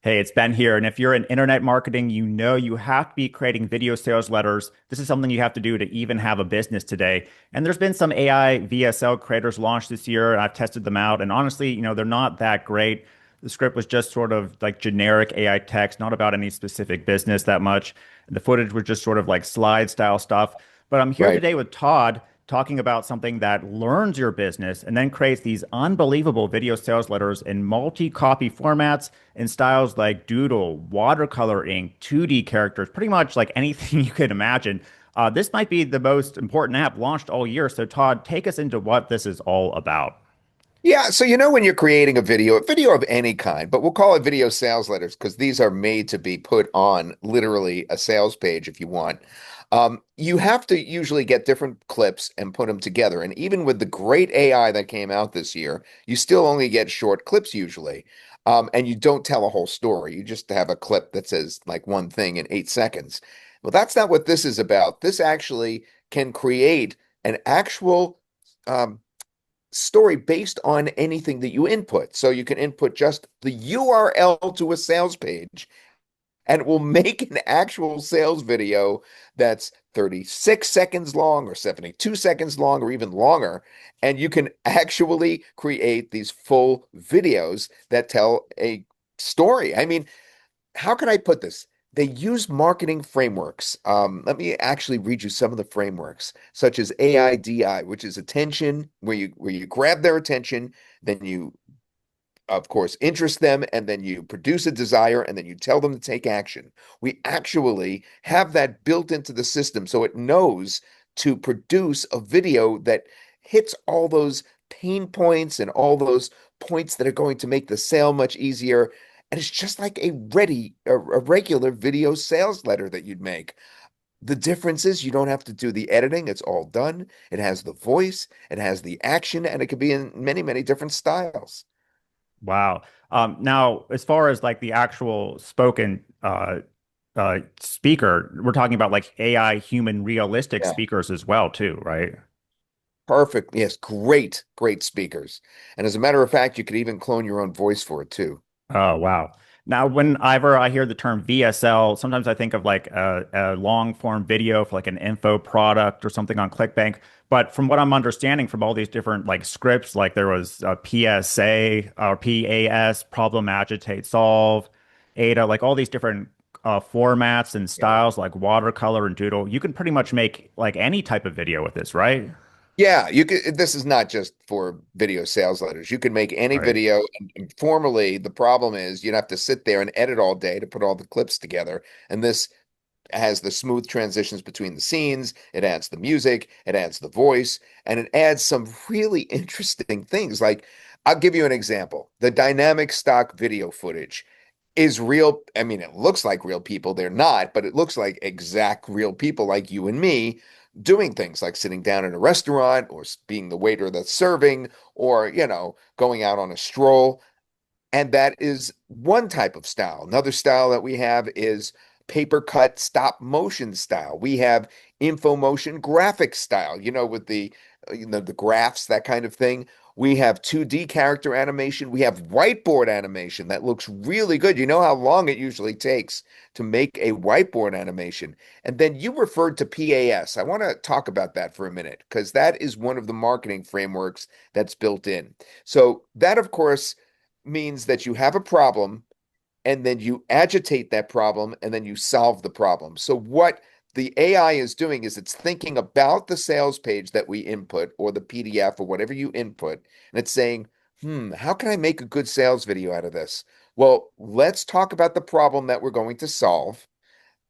Hey, it's Ben here. And if you're in internet marketing, you know you have to be creating video sales letters. This is something you have to do to even have a business today. And there's been some AI VSL creators launched this year, and I've tested them out. And honestly, they're not that great. The script was just sort of like generic AI text, not about any specific business that much. The footage was just sort of like slide style stuff. But I'm here Right. today with Todd talking about something that learns your business and then creates these unbelievable video sales letters in multi-copy formats in styles like doodle, watercolor ink, 2D characters, pretty much like anything you could imagine. This might be the most important app launched all year. So, Todd, take us into what this is all about. Yeah, so when you're creating a video of any kind, but we'll call it video sales letters because these are made to be put on literally a sales page if you want. You have to usually get different clips and put them together. And even with the great AI that came out this year, you still only get short clips usually. And you don't tell a whole story. You just have a clip that says like one thing in 8 seconds. Well, that's not what this is about. This actually can create an actual um, story based on anything that you input. So you can input just the URL to a sales page and it will make an actual sales video that's 36 seconds long or 72 seconds long or even longer. And you can actually create these full videos that tell a story. I mean, how can I put this? They use marketing frameworks. Let me actually read you some of the frameworks, such as AIDI, which is attention, where you grab their attention, then you, of course, interest them, and then you produce a desire, and then you tell them to take action. We actually have that built into the system, so it knows to produce a video that hits all those pain points and all those points that are going to make the sale much easier. And it's just like a regular video sales letter that you'd make. The difference is you don't have to do the editing. It's all done. It has the voice, it has the action, and it could be in many, many different styles. Wow. Now, as far as like the actual spoken speaker, we're talking about like AI human realistic Yeah. speakers as well, too, right? Perfect. Yes, great, great speakers. And as a matter of fact, you could even clone your own voice for it too. Oh, wow. Now, whenever I hear the term VSL, sometimes I think of like a long form video for like an info product or something on ClickBank. But from what I'm understanding from all these different like scripts, like there was PSA or PAS, problem, agitate, solve, AIDA, like all these different formats and Yeah. styles like watercolor and doodle. You can pretty much make like any type of video with this, right? Yeah, you could. This is not just for video sales letters. You can make any Right. video. And formerly, the problem is you'd have to sit there and edit all day to put all the clips together. And this has the smooth transitions between the scenes. It adds the music, it adds the voice, and it adds some really interesting things. Like, I'll give you an example. The dynamic stock video footage is real. I mean, it looks like real people. They're not, but it looks like exact real people like you and me doing things like sitting down in a restaurant or being the waiter that's serving or, going out on a stroll. And that is one type of style. Another style that we have is paper cut stop motion style. We have info motion graphic style, with the graphs, that kind of thing. We have 2D character animation. We have whiteboard animation that looks really good. You know how long it usually takes to make a whiteboard animation. And then you referred to PAS. I want to talk about that for a minute because that is one of the marketing frameworks that's built in. So that, of course, means that you have a problem and then you agitate that problem and then you solve the problem. So what the AI is doing is it's thinking about the sales page that we input or the PDF or whatever you input, and it's saying, how can I make a good sales video out of this? Well, let's talk about the problem that we're going to solve,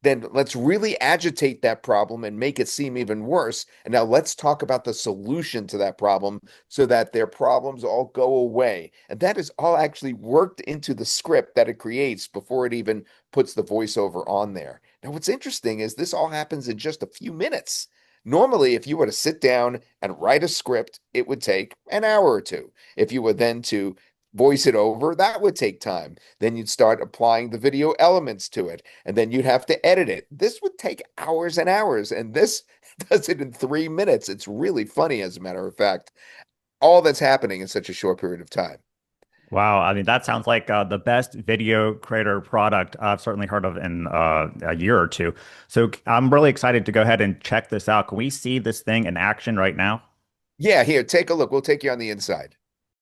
then let's really agitate that problem and make it seem even worse. And now let's talk about the solution to that problem so that their problems all go away. And that is all actually worked into the script that it creates before it even puts the voiceover on there. Now, what's interesting is this all happens in just a few minutes. Normally, if you were to sit down and write a script, it would take an hour or two. If you were then to voice it over, that would take time. Then you'd start applying the video elements to it, and then you'd have to edit it. This would take hours and hours, and this does it in 3 minutes. It's really funny, as a matter of fact, all that's happening in such a short period of time. Wow, I mean that sounds like the best video creator product I've certainly heard of in a year or two. So I'm really excited to go ahead and check this out. Can we see this thing in action right now? Yeah, here, take a look. We'll take you on the inside.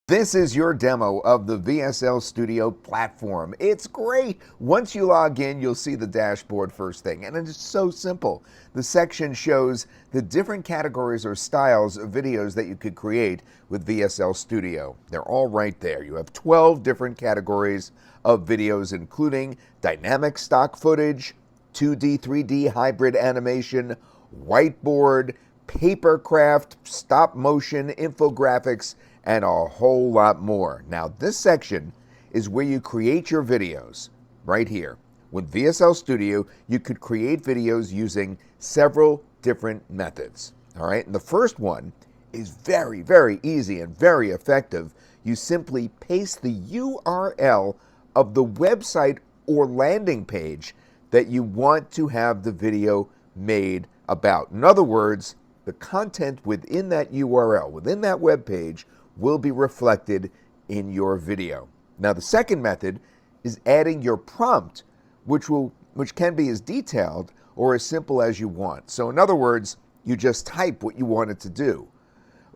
This is your demo of the VSL Studio platform. It's great. Once you log in, you'll see the dashboard first thing, and it's so simple. The section shows the different categories or styles of videos that you could create with VSL Studio. They're all right there. You have 12 different categories of videos, including dynamic stock footage, 2D, 3D hybrid animation, whiteboard, papercraft, stop motion, infographics, and a whole lot more. Now, this section is where you create your videos, right here. With VSL Studio, you could create videos using several different methods. All right, and the first one is very, very easy and very effective. You simply paste the URL of the website or landing page that you want to have the video made about. In other words, the content within that URL, within that web page, will be reflected in your video. Now, the second method is adding your prompt, which can be as detailed or as simple as you want. So in other words, you just type what you want it to do.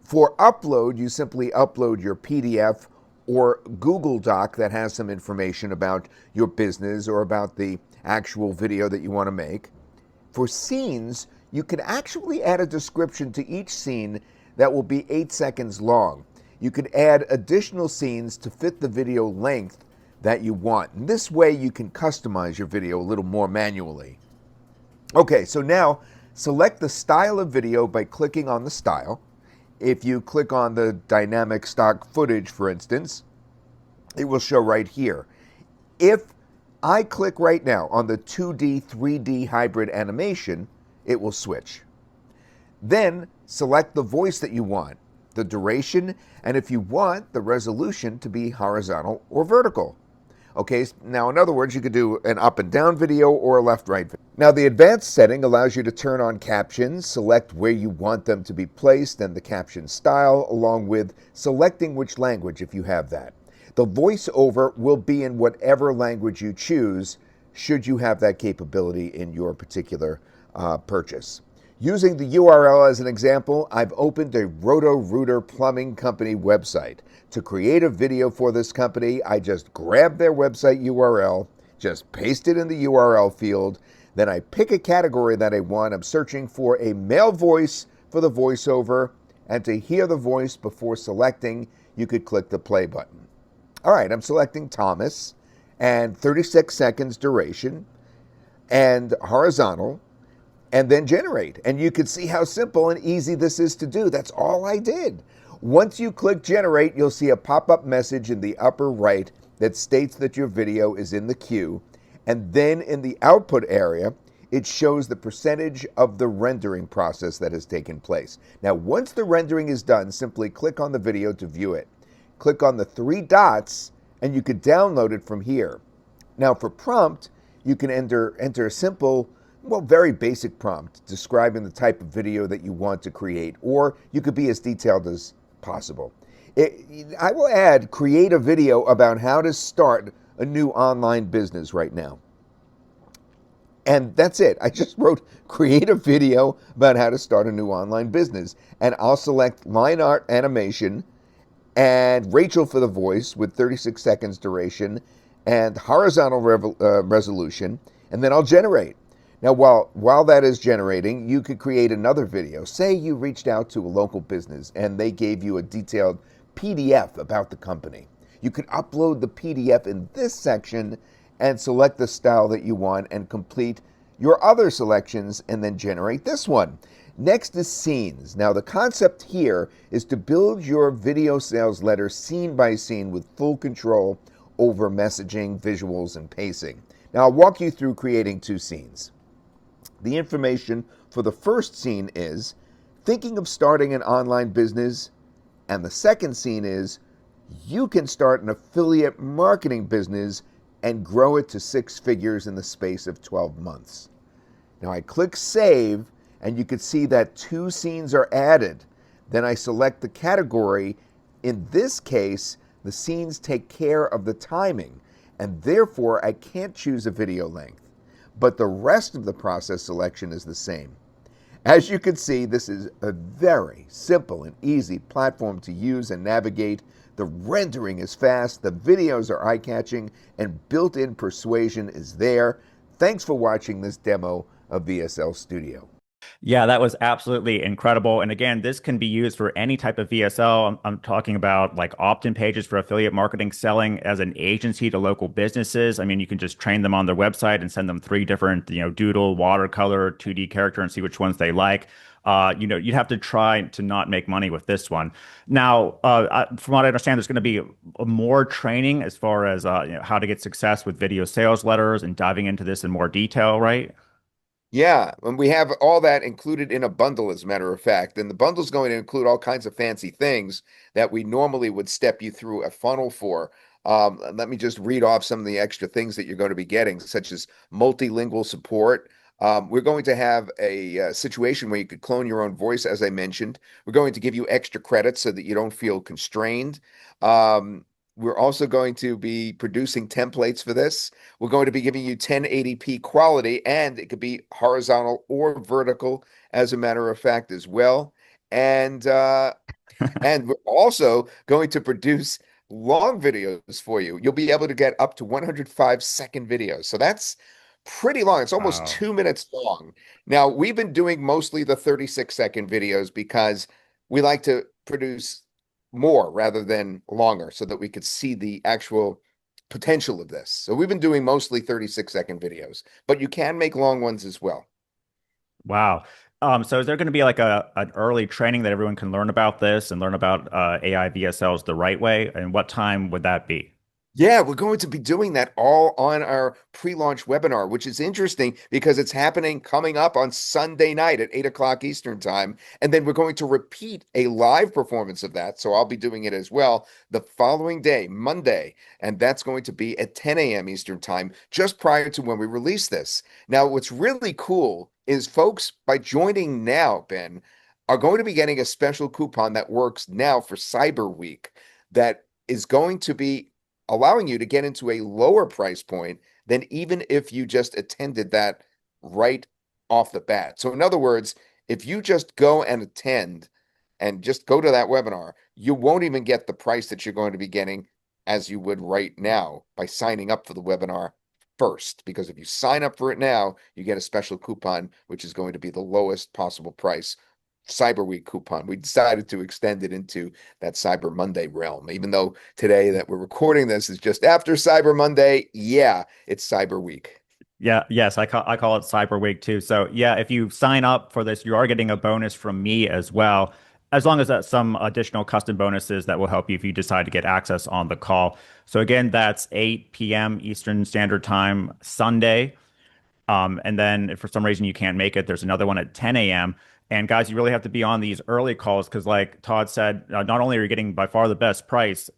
For upload, you simply upload your PDF or Google Doc that has some information about your business or about the actual video that you want to make. For scenes, you can actually add a description to each scene that will be 8 seconds long. You could add additional scenes to fit the video length that you want. And this way you can customize your video a little more manually. Okay, so now select the style of video by clicking on the style. If you click on the dynamic stock footage, for instance, it will show right here. If I click right now on the 2D, 3D hybrid animation, it will switch. Then select the voice that you want, the duration, and if you want the resolution to be horizontal or vertical. Okay, now in other words, you could do an up and down video or a left-right video. Now the advanced setting allows you to turn on captions, select where you want them to be placed and the caption style, along with selecting which language if you have that. The voiceover will be in whatever language you choose, should you have that capability in your particular purchase. Using the URL as an example, I've opened a Roto-Rooter plumbing company website. To create a video for this company, I just grab their website URL, just paste it in the URL field, then I pick a category that I want. I'm searching for a male voice for the voiceover, and to hear the voice before selecting, you could click the play button. All right, I'm selecting Thomas, and 36 seconds duration, and horizontal, and then generate. And you can see how simple and easy this is to do. That's all I did. Once you click generate, you'll see a pop-up message in the upper right that states that your video is in the queue. And then in the output area, it shows the percentage of the rendering process that has taken place. Now, once the rendering is done, simply click on the video to view it. Click on the 3 dots, and you could download it from here. Now, for prompt, you can enter a simple, very basic prompt describing the type of video that you want to create, or you could be as detailed as possible. I will add, create a video about how to start a new online business right now. And that's it. I just wrote, create a video about how to start a new online business. And I'll select line art animation and Rachel for the voice with 36 seconds duration and horizontal resolution, and then I'll generate. Now, while that is generating, you could create another video. Say you reached out to a local business and they gave you a detailed PDF about the company. You could upload the PDF in this section and select the style that you want and complete your other selections and then generate this one. Next is scenes. Now, the concept here is to build your video sales letter scene by scene with full control over messaging, visuals, and pacing. Now, I'll walk you through creating 2 scenes. The information for the first scene is thinking of starting an online business, and the second scene is you can start an affiliate marketing business and grow it to 6 figures in the space of 12 months. Now I click save, and you can see that 2 scenes are added. Then I select the category, in this case, The scenes take care of the timing, and therefore I can't choose a video length. But the rest of the process selection is the same. As you can see, this is a very simple and easy platform to use and navigate. The rendering is fast, the videos are eye-catching, and built-in persuasion is there. Thanks for watching this demo of VSL Studio. Yeah, that was absolutely incredible. And again, this can be used for any type of VSL. I'm talking about like opt-in pages for affiliate marketing, selling as an agency to local businesses. I mean, you can just train them on their website and send them three different, doodle, watercolor, 2D character and see which ones they like. You'd have to try to not make money with this one. Now, from what I understand, there's going to be more training as far as how to get success with video sales letters and diving into this in more detail, right? Yeah, and we have all that included in a bundle, as a matter of fact. And the bundle is going to include all kinds of fancy things that we normally would step you through a funnel for. Let me just read off some of the extra things that you're going to be getting, such as multilingual support. We're going to have a situation where you could clone your own voice, as I mentioned. We're going to give you extra credits so that you don't feel constrained. We're also going to be producing templates for this. We're going to be giving you 1080p quality, and it could be horizontal or vertical, as a matter of fact, as well. And and we're also going to produce long videos for you. You'll be able to get up to 105-second videos. So that's pretty long. It's almost Wow. 2 minutes long. Now, we've been doing mostly the 36-second videos because we like to produce more rather than longer so that we could see the actual potential of this. So we've been doing mostly 36-second videos, but you can make long ones as well. Wow. So is there going to be like an early training that everyone can learn about this and learn about AI VSLs the right way? And what time would that be? Yeah, we're going to be doing that all on our pre-launch webinar, which is interesting because it's happening coming up on Sunday night at 8 o'clock Eastern time. And then we're going to repeat a live performance of that. So I'll be doing it as well the following day, Monday. And that's going to be at 10 a.m. Eastern time, just prior to when we release this. Now, what's really cool is folks, by joining now, Ben, are going to be getting a special coupon that works now for Cyber Week that is going to be allowing you to get into a lower price point than even if you just attended that right off the bat. So, in other words, if you just go and attend and just go to that webinar, you won't even get the price that you're going to be getting as you would right now by signing up for the webinar first. Because if you sign up for it now, you get a special coupon, which is going to be the lowest possible price Cyber Week coupon. We decided to extend it into that Cyber Monday realm, even though today that we're recording this is just after Cyber Monday. Yeah, it's Cyber Week. Yeah, yes, I call it Cyber Week too. So yeah, if you sign up for this, you are getting a bonus from me as well, as long as that's some additional custom bonuses that will help you if you decide to get access on the call. So again, that's 8 p.m. Eastern Standard Time, Sunday. And then if for some reason you can't make it, there's another one at 10 a.m. And guys, you really have to be on these early calls because, like Todd said, not only are you getting by far the best price,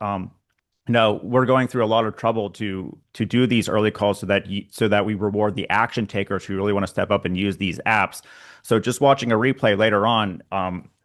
no, we're going through a lot of trouble to do these early calls so that we reward the action takers who really want to step up and use these apps. So just watching a replay later on,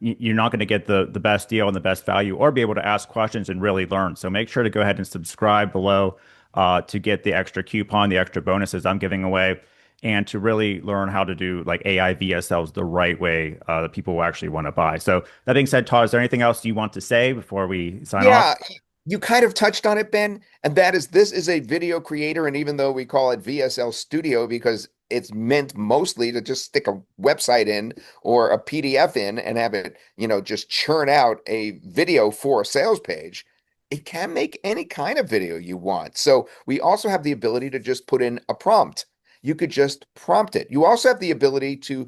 you're not going to get the best deal and the best value, or be able to ask questions and really learn. So make sure to go ahead and subscribe below to get the extra coupon, the extra bonuses I'm giving away, and to really learn how to do like AI VSLs the right way that people will actually want to buy. So that being said, Todd, is there anything else you want to say before we sign off? Yeah, you kind of touched on it, Ben, and that is this is a video creator, and even though we call it VSL Studio because it's meant mostly to just stick a website in or a PDF in and have it, just churn out a video for a sales page, it can make any kind of video you want. So we also have the ability to just put in a prompt. You could just prompt it. You also have the ability to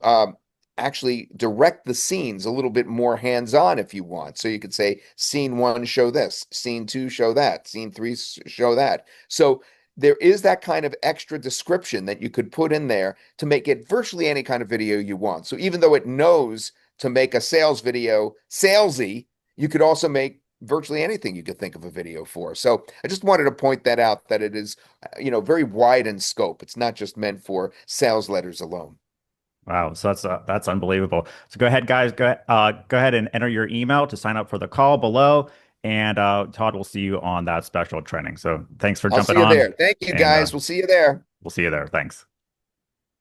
um, actually direct the scenes a little bit more hands-on if you want. So you could say, scene one, show this, scene two, show that, scene three, show that. So there is that kind of extra description that you could put in there to make it virtually any kind of video you want. So even though it knows to make a sales video salesy, you could also make virtually anything you could think of a video for. So I just wanted to point that out that it is, very wide in scope. It's not just meant for sales letters alone. Wow, so that's unbelievable. So go ahead, guys, go ahead and enter your email to sign up for the call below. And Todd will see you on that special training. So thanks for I'll jumping see you on, there. Thank you, and guys. We'll see you there. we'll see you there. Thanks.